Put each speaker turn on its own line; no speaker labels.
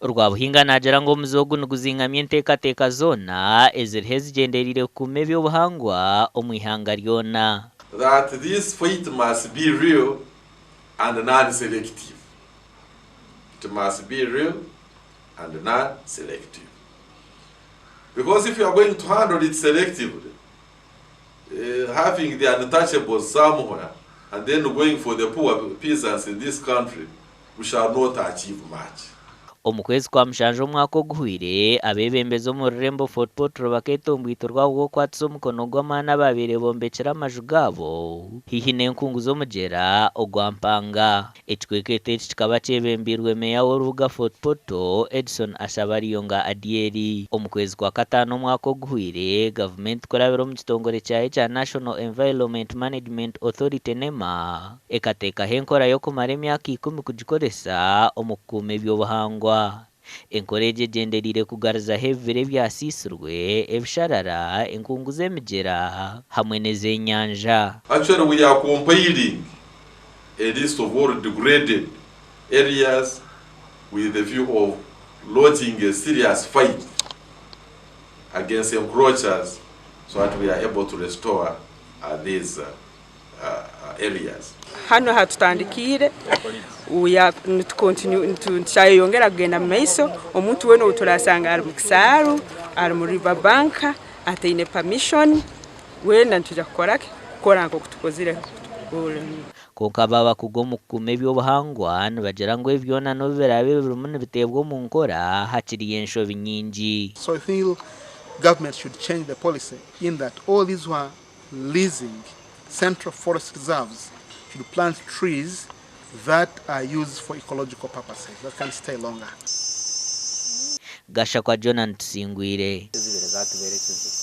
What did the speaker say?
Rwabuhinga nagira ngo muzogu nuguzingamye nteka zona ezirihe zigenderire ku eby'obuhangwa omwihanga ryona.
That this fight must be real and non-selective. It must be real and non-selective. Because if you are going to handle it selectively, having the untouchables somewhere and then going for the poor peasants in this country, we shall not achieve much.
Omukwezi kwa mushanju omwaka oguhwire abeebembezi omu rurembo Fort Portal bakeeta ombwito rwabo gwokwatisa omukono gw'amaani ababeire bombekera amaju gaabo hihi n'enkungu z'omugyera ogwa Mpanga. Ekikwekeeto eki kikaba kyebembirwe meya w'orubuga Fort Portal Edison Ashabariyonga Adieri. Omu kwezi kwa kataano omwaka oguhwire gavumenti kurabira omu kitongole kyayo kya National Environment Management Authority NEMA ekateekaho enkora y'okumara emyaka 10 kugikoresa omu kukuuma eby'obuhangwa. Enkora egi egenderire kugaruzaho ebibira ebyasiisirwe, ebisharara, enkungu z'emigyera hamwe n'ez'enyanja.
Actually, we are compiling a list of all degraded areas with the view of launching a serious fight against encroachers so that we are able to restore these areas.
Hano hatutandikire uya tuchayongera kugenda maiso omuntu weno uturasanga ari mukisaru ari mu river bank ataine permission wenda ntujja kukora ngo kutukozire
konka baba kugomu kukuuma eby'obuhangwa nibagira ngo ebyona no birabe birumu nibiteebwa omu nkora hakiri enshobi nyingi.
So I feel government should change the policy in that all these who are leasing central forest reserves should plant trees that are used for ecological purposes that can stay longer.
Gasha kwa John Ntusingwire.